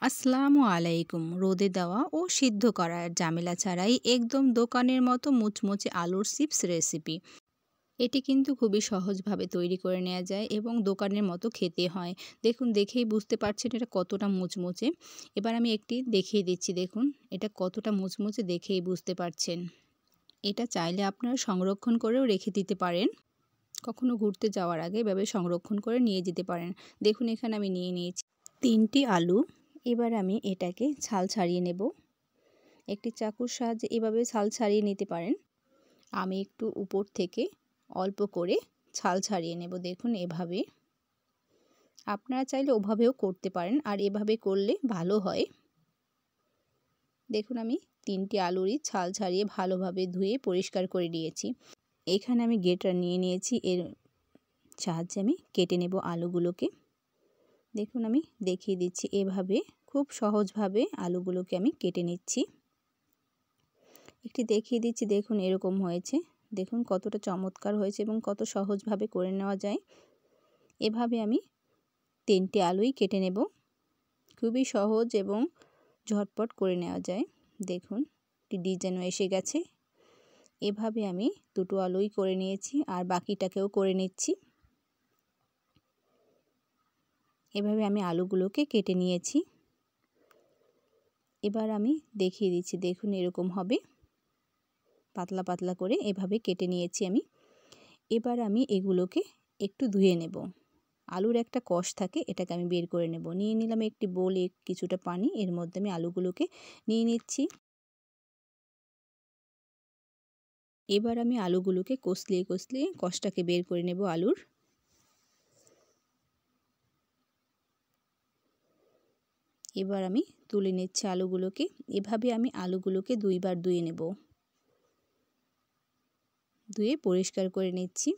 আসসালামু আলাইকুম। রোদে দেওয়া ও সিদ্ধ করার ঝামেলা ছাড়াই একদম দোকানের মতো মুচমুচে আলুর চিপস রেসিপি। এটি কিন্তু খুবই সহজভাবে তৈরি করে নেওয়া যায় এবং দোকানের মতো খেতে হয়। দেখুন, দেখেই বুঝতে পারছেন এটা কতটা মুচমুচে। এবার আমি একটি দেখিয়ে দিচ্ছি, দেখুন এটা কতটা মুচমুচে, দেখেই বুঝতে পারছেন। এটা চাইলে আপনারা সংরক্ষণ করেও রেখে দিতে পারেন। কখনো ঘুরতে যাওয়ার আগে এভাবে সংরক্ষণ করে নিয়ে যেতে পারেন। দেখুন, এখানে আমি নিয়ে নিয়েছি 3টি আলু। এবার আমি এটাকে ছাল ছাড়িয়ে নেব। একটি চাকুর সাহায্যে এভাবে ছাল ছাড়িয়ে নিতে পারেন। আমি একটু উপর থেকে অল্প করে ছাল ছাড়িয়ে নেব। দেখুন, এভাবে। আপনারা চাইলে ওভাবেও করতে পারেন, আর এভাবে করলে ভালো হয়। দেখুন, আমি 3টি আলুরই ছাল ছাড়িয়ে ভালোভাবে ধুয়ে পরিষ্কার করে নিয়েছি। এখানে আমি গ্রেটার নিয়ে নিয়েছি, এর সাহায্যে আমি কেটে নেব আলুগুলোকে। দেখুন, আমি দেখিয়ে দিচ্ছি, এভাবে খুব সহজভাবে আলুগুলোকে আমি কেটে নিচ্ছি। একটি দেখিয়ে দিচ্ছি, দেখুন এরকম হয়েছে। দেখুন কতটা চমৎকার হয়েছে এবং কত সহজভাবে করে নেওয়া যায়। এভাবে আমি 3টি আলুই কেটে নেব। খুবই সহজ এবং ঝটপট করে নেওয়া যায়। দেখুন, একটি ডিজাইনও এসে গেছে। এভাবে আমি 2টো আলুই করে নিয়েছি, আর বাকিটাকেও করে নিচ্ছি। এভাবে আমি আলুগুলোকে কেটে নিয়েছি। এবার আমি দেখিয়ে দিচ্ছি, দেখুন এরকম হবে। পাতলা পাতলা করে এভাবে কেটে নিয়েছি আমি। এবার আমি এগুলোকে একটু ধুয়ে নেব। আলুর একটা কষ থাকে, এটাকে আমি বের করে নেব। নিয়ে নিলাম একটি বোলে কিছুটা পানি, এর মধ্যে আমি আলুগুলোকে নিয়ে নিচ্ছি। এবার আমি আলুগুলোকে কষলিয়ে কষলিয়ে কষটাকে বের করে নেব আলুর। এবার আমি তুলে নিচ্ছি আলুগুলোকে। এভাবে আমি আলুগুলোকে 2বার ধুয়ে নেব। ধুয়ে পরিষ্কার করে নিচ্ছি।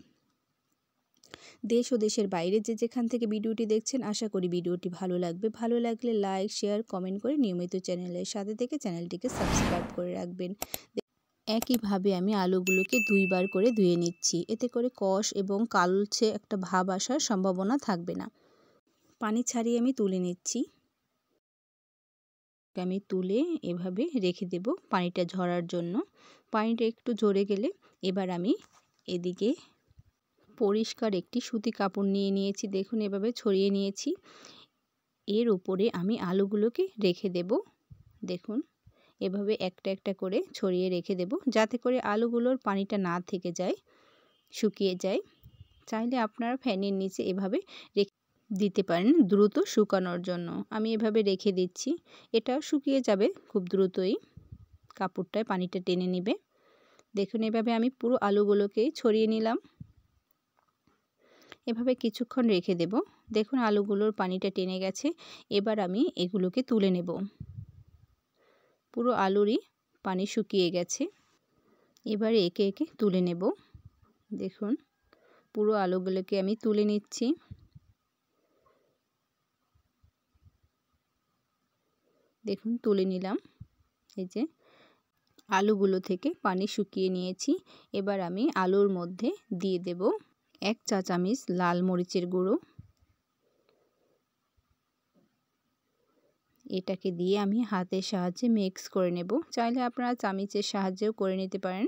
দেশ ও দেশের বাইরে যে যেখান থেকে ভিডিওটি দেখছেন, আশা করি ভিডিওটি ভালো লাগবে। ভালো লাগলে লাইক, শেয়ার, কমেন্ট করে নিয়মিত চ্যানেলের সাথে থেকে চ্যানেলটিকে সাবস্ক্রাইব করে রাখবেন। একইভাবে আমি আলুগুলোকে 2বার করে ধুয়ে নিচ্ছি। এতে করে কষ এবং কালচে একটা ভাব আসার সম্ভাবনা থাকবে না। পানি ছাড়িয়ে আমি তুলে নিচ্ছি। আমি তুলে এভাবে রেখে দেব পানিটা ঝরার জন্য। পানিটা একটু ঝরে গেলে এবার আমি এদিকে পরিষ্কার একটি সুতি কাপড় নিয়ে নিয়েছি। দেখুন, এভাবে ছড়িয়ে নিয়েছি। এর উপরে আমি আলুগুলোকে রেখে দেব। দেখুন, এভাবে একটা একটা করে ছড়িয়ে রেখে দেব, যাতে করে আলুগুলোর পানিটা না থেকে যায়, শুকিয়ে যায়। চাইলে আপনারা ফ্যানের নিচে এভাবে রেখে দিতে পারেন দ্রুত শুকানোর জন্য। আমি এভাবে রেখে দিচ্ছি। এটা শুকিয়ে যাবে খুব দ্রুতই, কাপড়টায় পানিটা টেনে নেবে। দেখুন, এভাবে আমি পুরো আলুগুলোকেই ছড়িয়ে নিলাম। এভাবে কিছুক্ষণ রেখে দেব। দেখুন, আলুগুলোর পানিটা টেনে গেছে। এবার আমি এগুলোকে তুলে নেব। পুরো আলুরই পানি শুকিয়ে গেছে। এবারে একে একে তুলে নেব। দেখুন, পুরো আলুগুলোকে আমি তুলে নিচ্ছি। দেখুন, তুলে নিলাম। এই যে আলুগুলো থেকে পানি শুকিয়ে নিয়েছি। এবার আমি আলুর মধ্যে দিয়ে দেব 1 চা চামচ লাল মরিচের গুঁড়ো। এটাকে দিয়ে আমি হাতের সাহায্যে মিক্স করে নেব। চাইলে আপনারা চামচের সাহায্যেও করে নিতে পারেন।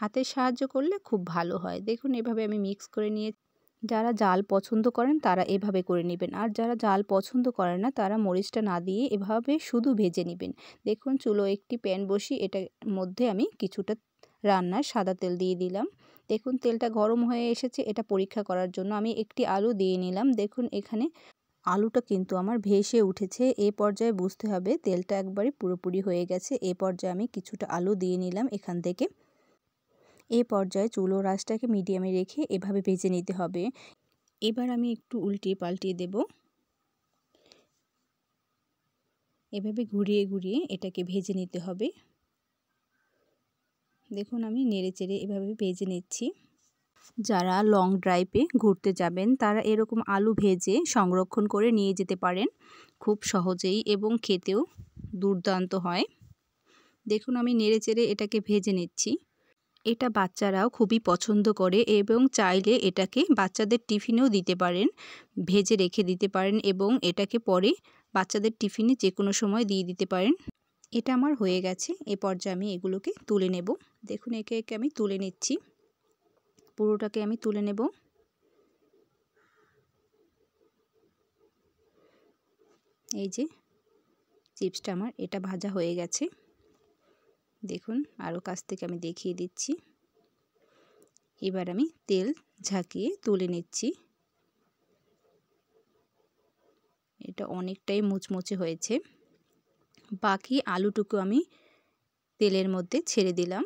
হাতের সাহায্য করলে খুব ভালো হয়। দেখুন, এভাবে আমি মিক্স করে নিয়ে, যারা ঝাল পছন্দ করেন তারা এভাবে করে নেবেন, আর যারা ঝাল পছন্দ করেন না তারা মরিচটা না দিয়ে এভাবে শুধু ভেজে নেবেন। দেখুন, চুলো একটি প্যান বসিয়ে এটার মধ্যে আমি কিছুটা রান্নার সাদা তেল দিয়ে দিলাম। দেখুন, তেলটা গরম হয়ে এসেছে। এটা পরীক্ষা করার জন্য আমি একটি আলু দিয়ে নিলাম। দেখুন, এখানে আলুটা কিন্তু আমার ভেসে উঠেছে। এই পর্যায়ে বুঝতে হবে তেলটা একবারে পুরোপুরি হয়ে গেছে। এই পর্যায়ে আমি কিছুটা আলু দিয়ে নিলাম এখান থেকে। এই পর্যায়ে চুলো রাসটাকে মিডিয়ামে রেখে এভাবে ভেজে নিতে হবে। এবার আমি একটু উল্টিয়ে পাল্টিয়ে দেব। এভাবে ঘুরিয়ে ঘুরিয়ে এটাকে ভেজে নিতে হবে। দেখুন, আমি নেড়েচেড়ে এভাবে ভেজে নিচ্ছি। যারা লং ড্রাইভে ঘুরতে যাবেন তারা এরকম আলু ভেজে সংরক্ষণ করে নিয়ে যেতে পারেন খুব সহজেই, এবং খেতেও দুর্দান্ত হয়। দেখুন, আমি নেড়েচেড়ে এটাকে ভেজে নিচ্ছি। এটা বাচ্চারাও খুবই পছন্দ করে, এবং চাইলে এটাকে বাচ্চাদের টিফিনেও দিতে পারেন, ভেজে রেখে দিতে পারেন এবং এটাকে পরে বাচ্চাদের টিফিনে যে কোনো সময় দিয়ে দিতে পারেন। এটা আমার হয়ে গেছে। এ পর্যায়ে আমি এগুলোকে তুলে নেব। দেখুন একে একে আমি তুলে নিচ্ছি। পুরোটাকে আমি তুলে নেব। এই যে চিপসটা আমার এটা ভাজা হয়ে গেছে। দেখুন আরও কাছ থেকে আমি দেখিয়ে দিচ্ছি। এবার আমি তেল ঝাঁকিয়ে তুলে নিচ্ছি। এটা অনেকটাই মুচমুচে হয়েছে। বাকি আলুটুকু আমি তেলের মধ্যে ছেড়ে দিলাম।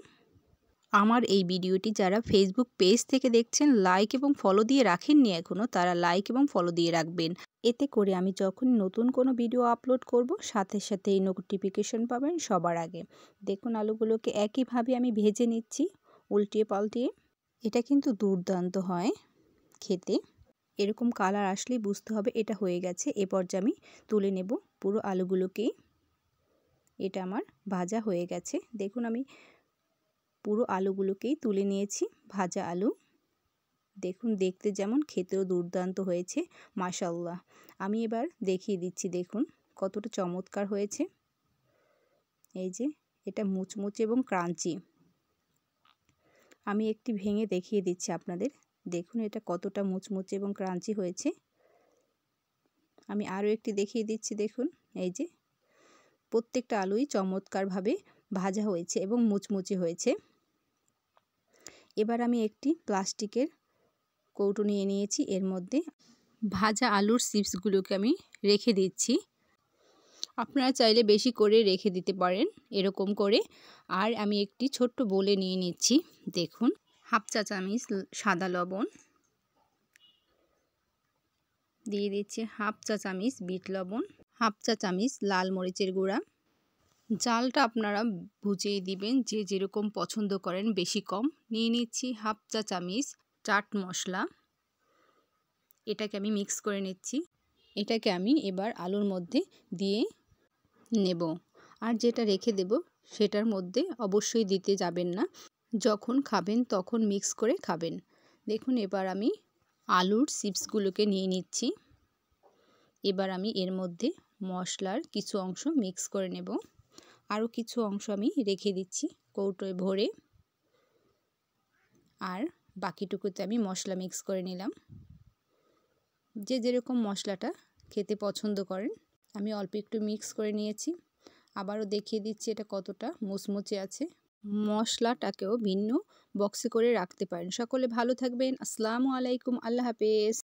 আমার এই ভিডিওটি যারা ফেসবুক পেজ থেকে দেখছেন লাইক এবং ফলো দিয়ে রাখেননি এখনও, তারা লাইক এবং ফলো দিয়ে রাখবেন। এতে করে আমি যখন নতুন কোনো ভিডিও আপলোড করব সাথে সাথে এই নোটিফিকেশন পাবেন সবার আগে। দেখুন আলুগুলোকে একইভাবে আমি ভেজে নিচ্ছি উল্টিয়ে পাল্টিয়ে। এটা কিন্তু দুর্দান্ত হয় খেতে। এরকম কালার আসলেই বুঝতে হবে এটা হয়ে গেছে। এ পর্যায়ে আমি তুলে নেব পুরো আলুগুলোকেই। এটা আমার ভাজা হয়ে গেছে। দেখুন আমি পুরো আলুগুলোকেই তুলে নিয়েছি, ভাজা আলু। দেখুন দেখতে যেমন খেতেও দুর্দান্ত হয়েছে মাশাআল্লাহ। আমি এবার দেখিয়ে দিচ্ছি দেখুন কতটা চমৎকার হয়েছে। এই যে এটা মুচমুচে এবং ক্রাঞ্চি। আমি একটি ভেঙে দেখিয়ে দিচ্ছি আপনাদের। দেখুন এটা কতটা মুচমুচে এবং ক্রাঞ্চি হয়েছে। আমি আরও একটি দেখিয়ে দিচ্ছি দেখুন। এই যে প্রত্যেকটা আলুই চমৎকারভাবে ভাজা হয়েছে এবং মুচমুচে হয়েছে। এবার আমি একটি প্লাস্টিকের কৌটো নিয়ে নিয়েছি। এর মধ্যে ভাজা আলুর চিপসগুলোকে আমি রেখে দিচ্ছি। আপনারা চাইলে বেশি করে রেখে দিতে পারেন এরকম করে। আর আমি একটি ছোট্ট বোলে নিয়ে নিচ্ছি। দেখুন হাফ চা চামচ সাদা লবণ দিয়ে দিচ্ছি, হাফ চা চামচ বিট লবণ, হাফ চা চামচ লাল মরিচের গুঁড়া। জালটা আপনারা বুঝেই দিবেন যে যেরকম পছন্দ করেন বেশি কম। নিয়ে নিচ্ছি হাফ চা চামচ চাট মশলা। এটাকে আমি মিক্স করে নিচ্ছি। এটাকে আমি এবার আলুর মধ্যে দিয়ে নেব। আর যেটা রেখে দেব সেটার মধ্যে অবশ্যই দিতে যাবেন না। যখন খাবেন তখন মিক্স করে খাবেন। দেখুন এবার আমি আলুর চিপসগুলোকে নিয়ে নিচ্ছি। এবার আমি এর মধ্যে মশলার কিছু অংশ মিক্স করে নেব। আরও কিছু অংশ আমি রেখে দিচ্ছি কৌটোয় ভরে। আর বাকিটুকুতে আমি মশলা মিক্স করে নিলাম। যে যেরকম মশলাটা খেতে পছন্দ করেন। আমি অল্প একটু মিক্স করে নিয়েছি। আবারও দেখিয়ে দিচ্ছি এটা কতটা মুচমুচে আছে। মশলাটাকেও ভিন্ন বক্সে করে রাখতে পারেন। সকলে ভালো থাকবেন। আসসালামু আলাইকুম। আল্লাহ হাফেজ।